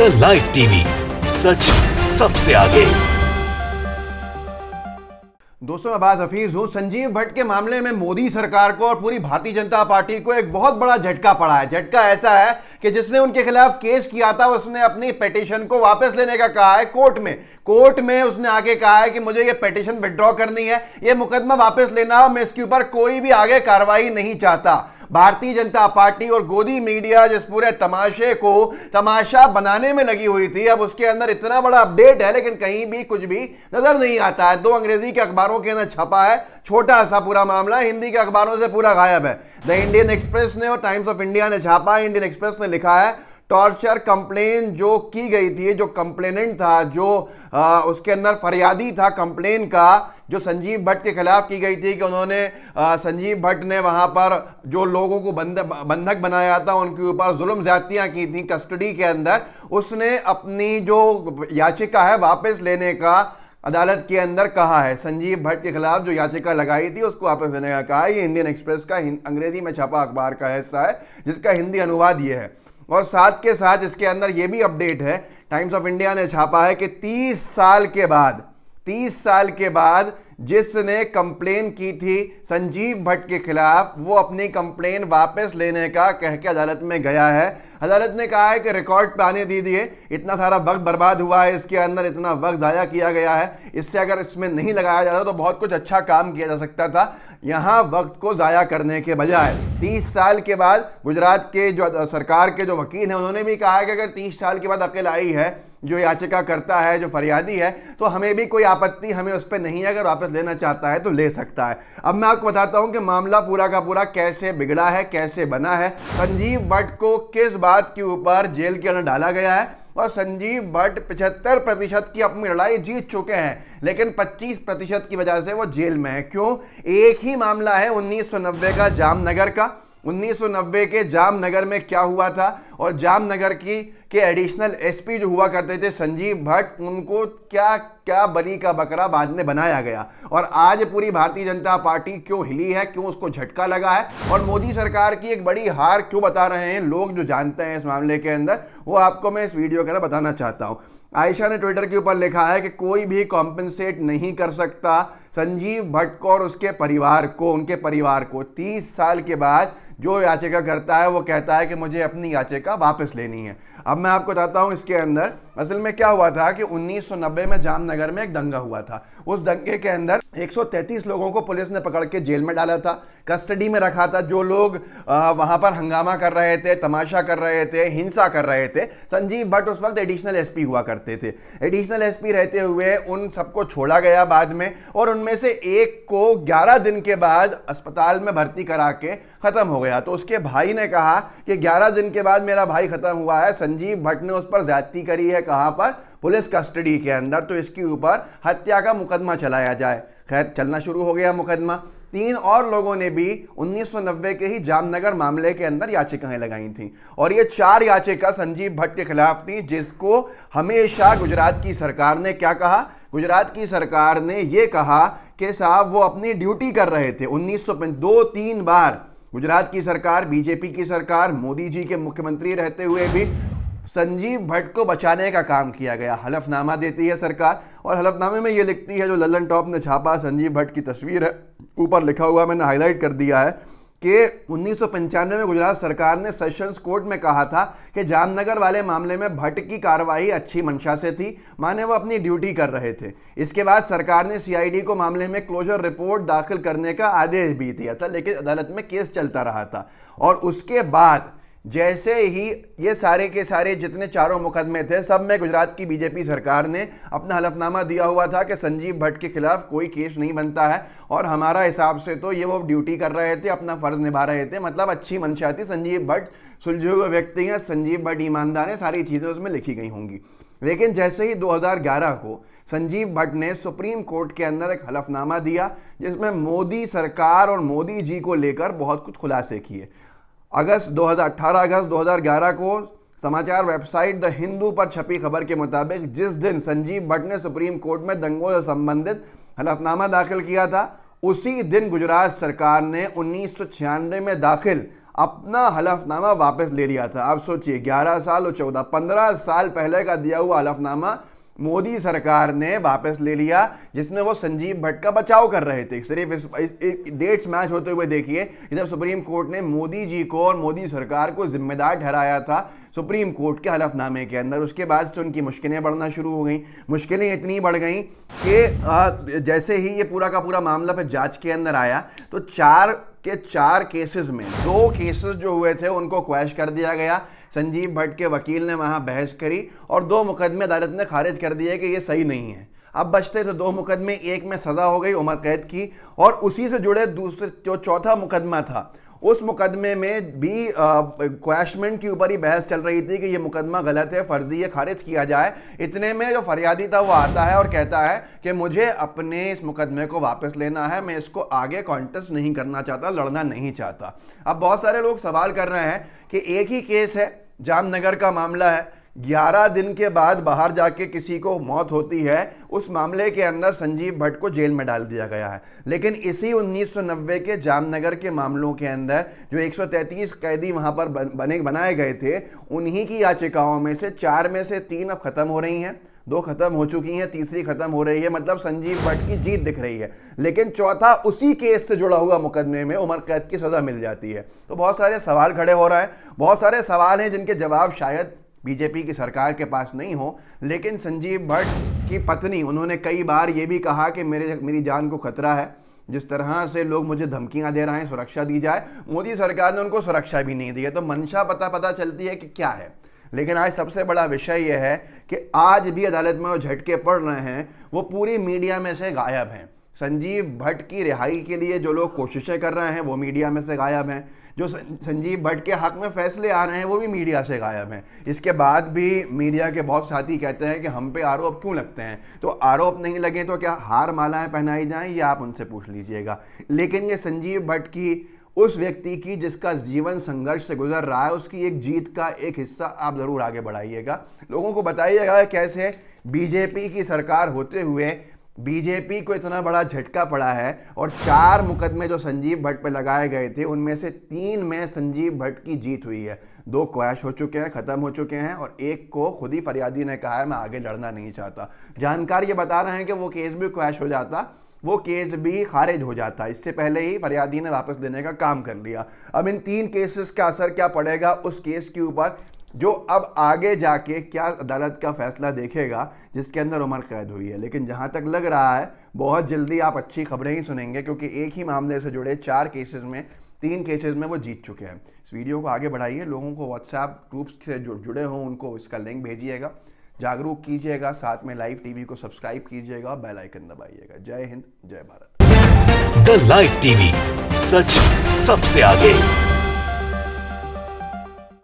The live TV, सच सबसे आगे। दोस्तों, मैं अब्बास हफीज हूं। संजीव भट्ट के मामले में मोदी सरकार को और पूरी भारतीय जनता पार्टी को एक बहुत बड़ा झटका पड़ा है। झटका ऐसा है कि जिसने उनके खिलाफ केस किया था उसने अपनी पिटीशन को वापस लेने का कहा है कोर्ट में उसने आगे कहा है कि मुझे ये पिटीशन विड्रॉ करनी है, ये मुकदमा वापस लेना, मैं इसके ऊपर कोई भी आगे कार्रवाई नहीं चाहता। भारतीय जनता पार्टी और गोदी मीडिया जिस पूरे तमाशे को तमाशा बनाने में लगी हुई थी, अब उसके अंदर इतना बड़ा अपडेट है लेकिन कहीं भी कुछ भी नजर नहीं आता है। 2 अंग्रेजी के अखबारों के अंदर छपा है, छोटा सा पूरा मामला, हिंदी के अखबारों से पूरा गायब है। द इंडियन एक्सप्रेस ने और टाइम्स ऑफ इंडिया ने छापा है। इंडियन एक्सप्रेस ने लिखा है टॉर्चर कंप्लेन जो की गई थी, जो कंप्लेनेंट था, जो उसके अंदर फरियादी था कंप्लेन का, जो संजीव भट्ट के खिलाफ की गई थी कि उन्होंने संजीव भट्ट ने वहां पर जो लोगों को बंधक बनाया था, उनके ऊपर जुल्म ज्यादतियां की थी कस्टडी के अंदर, उसने अपनी जो याचिका है वापस लेने का अदालत के अंदर कहा है। संजीव भट्ट के खिलाफ जो याचिका लगाई थी उसको वापस लेने का कहा है। ये इंडियन एक्सप्रेस का अंग्रेजी में छपा अखबार का हिस्सा है जिसका हिंदी अनुवाद ये है। और साथ के साथ इसके अंदर ये भी अपडेट है, टाइम्स ऑफ इंडिया ने छापा है कि 30 साल के बाद जिसने कंप्लेन की थी संजीव भट्ट के खिलाफ, वो अपनी कंप्लेन वापस लेने का कह के अदालत में गया है। अदालत ने कहा है कि रिकॉर्ड पे आने दीजिए, इतना सारा वक्त बर्बाद हुआ है इसके अंदर, इतना वक्त ज़ाया किया गया है, इससे अगर इसमें नहीं लगाया जाता तो बहुत कुछ अच्छा काम किया जा सकता था, यहाँ वक्त को ज़ाया करने के बजाय। 30 साल के बाद गुजरात के जो सरकार के जो वकील हैं उन्होंने भी कहा है कि अगर 30 साल के बाद अकेला आई है जो याचिका करता है, जो फरियादी है, तो हमें भी कोई आपत्ति हमें उस पर नहीं है, अगर वापस लेना चाहता है तो ले सकता है। अब मैं आपको बताता हूं कि मामला पूरा का पूरा कैसे बिगड़ा है, कैसे बना है। संजीव भट्ट को किस बात के ऊपर जेल के अंदर डाला गया है, और संजीव भट्ट 75% की अपनी लड़ाई जीत चुके हैं लेकिन 25% की वजह से वो जेल में है। क्यों? एक ही मामला है 1990 का जामनगर का। 1990 के जामनगर में क्या हुआ था, और जामनगर के एडिशनल एसपी जो हुआ करते थे संजीव भट्ट, उनको क्या क्या बरी का बकरा बाद में बनाया गया, और आज पूरी भारतीय जनता पार्टी क्यों हिली है, क्यों उसको झटका लगा है, और मोदी सरकार की एक बड़ी हार क्यों बता रहे हैं लोग जो जानते हैं इस मामले के अंदर, वो आपको मैं इस वीडियो के अंदर बताना चाहता हूं। आयशा ने ट्विटर के ऊपर लिखा है कि कोई भी कॉम्पेंसेट नहीं कर सकता संजीव भट्ट को और उसके परिवार को, उनके परिवार को। 30 साल के बाद जो याचिका करता है वो कहता है कि मुझे अपनी याचिका वापस लेनी है। अब मैं आपको बताता हूं इसके अंदर असल में क्या हुआ था कि 1990 में जामनगर में एक दंगा हुआ था। उस दंगे के अंदर 133 लोगों को पुलिस ने पकड़ के जेल में डाला था, कस्टडी में रखा था। जो लोग वहां पर हंगामा कर रहे थे, तमाशा कर रहे थे, हिंसा कर रहे थे, संजीव भट्ट उस वक्त एडिशनल एसपी हुआ करते थे। एडिशनल एसपी रहते हुए उन सबको छोड़ा गया बाद में, और उनमें से एक को 11 दिन के बाद अस्पताल में भर्ती करा के खत्म हो गया। तो उसके भाई ने कहा कि 11 दिन के बाद मेरा भाई खत्म हुआ है, संजीव भट्ट ने उस पर ज्यादती करी है, कहां पर? पुलिस कस्टडी के अंदर, तो इसके ऊपर हत्या का मुकदमा चलाया जाए। खैर, चलना शुरू हो गया मुकदमा। 3 और लोगों ने भी 1990 के ही जामनगर मामले के अंदर याचिकाएं लगाई थी, और ये 4 याचिका संजीव भट्ट के खिलाफ थी, जिसको हमेशा गुजरात की सरकार ने क्या कहा? गुजरात की सरकार ने यह कहा कि साहब वो अपनी ड्यूटी कर रहे थे। 2-3 बार गुजरात की सरकार, बीजेपी की सरकार, मोदी जी के मुख्यमंत्री रहते हुए भी संजीव भट्ट को बचाने का काम किया गया। हलफनामा देती है सरकार, और हलफनामे में ये लिखती है, जो लल्लन टॉप ने छापा, संजीव भट्ट की तस्वीर है, ऊपर लिखा हुआ मैंने हाईलाइट कर दिया है कि 1995 में गुजरात सरकार ने सेशंस कोर्ट में कहा था कि जामनगर वाले मामले में भट्ट की कार्रवाई अच्छी मंशा से थी, माने वो अपनी ड्यूटी कर रहे थे। इसके बाद सरकार ने सीआईडी को मामले में क्लोजर रिपोर्ट दाखिल करने का आदेश भी दिया था, लेकिन अदालत में केस चलता रहा था। और उसके बाद जैसे ही ये सारे के सारे जितने चारों मुकदमे थे, सब में गुजरात की बीजेपी सरकार ने अपना हलफनामा दिया हुआ था कि संजीव भट्ट के खिलाफ कोई केस नहीं बनता है, और हमारा हिसाब से तो ये वो ड्यूटी कर रहे थे, अपना फर्ज निभा रहे थे, मतलब अच्छी मंशा थी। संजीव भट्ट सुलझे हुए व्यक्ति हैं, संजीव भट्ट ईमानदार है, सारी चीज़ें उसमें लिखी गई होंगी। लेकिन जैसे ही 2011 को संजीव भट्ट ने सुप्रीम कोर्ट के अंदर एक हलफनामा दिया, जिसमें मोदी सरकार और मोदी जी को लेकर बहुत कुछ खुलासे किए। 18 अगस्त 2011 को समाचार वेबसाइट द हिंदू पर छपी खबर के मुताबिक जिस दिन संजीव भट्ट ने सुप्रीम कोर्ट में दंगों से संबंधित हलफनामा दाखिल किया था, उसी दिन गुजरात सरकार ने 1996 में दाखिल अपना हलफनामा वापस ले लिया था। आप सोचिए 11 साल और 14 15 साल पहले का दिया हुआ हलफनामा मोदी सरकार ने वापस ले लिया, जिसमें वो संजीव भट्ट का बचाव कर रहे थे। सिर्फ इस डेट्स मैच होते हुए देखिए, जब सुप्रीम कोर्ट ने मोदी जी को और मोदी सरकार को जिम्मेदार ठहराया था सुप्रीम कोर्ट के हलफनामे के अंदर, उसके बाद से उनकी मुश्किलें बढ़ना शुरू हो गई। मुश्किलें इतनी बढ़ गई कि जैसे ही ये पूरा का पूरा मामला फिर जांच के अंदर आया तो 4 केसेस में 2 केसेस जो हुए थे उनको क्वैश कर दिया गया। संजीव भट्ट के वकील ने वहां बहस करी और 2 मुकदमे अदालत ने खारिज कर दिए कि ये सही नहीं है। अब बचते थे 2 मुकदमे, एक में सजा हो गई उम्र कैद की, और उसी से जुड़े दूसरे जो चौथा मुकदमा था उस मुकदमे में भी क्वैशमेंट के ऊपर ही बहस चल रही थी कि ये मुकदमा गलत है, फर्जी है, खारिज किया जाए। इतने में जो फरियादी था वो आता है और कहता है कि मुझे अपने इस मुकदमे को वापस लेना है, मैं इसको आगे कॉन्टेस्ट नहीं करना चाहता, लड़ना नहीं चाहता। अब बहुत सारे लोग सवाल कर रहे हैं कि एक ही केस है, जामनगर का मामला है, 11 दिन के बाद बाहर जाके किसी को मौत होती है, उस मामले के अंदर संजीव भट्ट को जेल में डाल दिया गया है। लेकिन इसी 1990 के जामनगर के मामलों के अंदर जो 133 कैदी वहां पर बनाए गए थे, उन्हीं की याचिकाओं में से 4 में से 3 अब खत्म हो रही हैं, 2 खत्म हो चुकी हैं, तीसरी खत्म हो रही है। मतलब संजीव भट्ट की जीत दिख रही है। लेकिन चौथा उसी केस से जुड़ा हुआ मुकदमे में उम्र कैद की सजा मिल जाती है। तो बहुत सारे सवाल खड़े हो रहे हैं, बहुत सारे सवाल हैं जिनके जवाब शायद बीजेपी की सरकार के पास नहीं हो। लेकिन संजीव भट्ट की पत्नी, उन्होंने कई बार ये भी कहा कि मेरी जान को खतरा है, जिस तरह से लोग मुझे धमकियां दे रहे हैं, सुरक्षा दी जाए। मोदी सरकार ने उनको सुरक्षा भी नहीं दी है। तो मंशा पता चलती है कि क्या है। लेकिन आज सबसे बड़ा विषय यह है कि आज भी अदालत में वो झटके पड़ रहे हैं, वो पूरी मीडिया में से गायब हैं। संजीव भट्ट की रिहाई के लिए जो लोग कोशिशें कर रहे हैं वो मीडिया में से गायब हैं। जो संजीव भट्ट के हक में फैसले आ रहे हैं वो भी मीडिया से गायब हैं। इसके बाद भी मीडिया के बहुत साथी कहते हैं कि हम पे आरोप क्यों लगते हैं। तो आरोप नहीं लगे तो क्या हार मालाएं पहनाई जाएं, ये आप उनसे पूछ लीजिएगा। लेकिन ये संजीव भट्ट की, उस व्यक्ति की जिसका जीवन संघर्ष से गुजर रहा है, उसकी एक जीत का एक हिस्सा आप ज़रूर आगे बढ़ाइएगा। लोगों को बताइएगा कैसे बीजेपी की सरकार होते हुए बीजेपी को इतना बड़ा झटका पड़ा है और 4 मुकदमे जो संजीव भट्ट पे लगाए गए थे उनमें से 3 में संजीव भट्ट की जीत हुई है। 2 क्वैश हो चुके हैं, ख़त्म हो चुके हैं, और एक को खुद ही फरियादी ने कहा है मैं आगे लड़ना नहीं चाहता। जानकार ये बता रहे हैं कि वो केस भी क्वैश हो जाता, वो केस भी खारिज हो जाता। इससे पहले ही फरियादी ने वापस लेने का काम कर लिया। अब इन 3 केसेस का असर क्या पड़ेगा उस केस के ऊपर, जो अब आगे जाके क्या अदालत का फैसला देखेगा, जिसके अंदर उम्र कैद हुई है। लेकिन जहां तक लग रहा है बहुत जल्दी आप अच्छी खबरें ही सुनेंगे, क्योंकि एक ही मामले से जुड़े 4 केसेस में 3 केसेस में वो जीत चुके हैं। इस वीडियो को आगे बढ़ाइए, लोगों को व्हाट्सएप ग्रुप्स से जुड़े हों उनको इसका लिंक भेजिएगा, जागरूक कीजिएगा, साथ में लाइव टीवी को सब्सक्राइब कीजिएगा और बेल आइकन दबाइएगा। जय हिंद, जय भारत। द लाइव टीवी, सच सबसे आगे।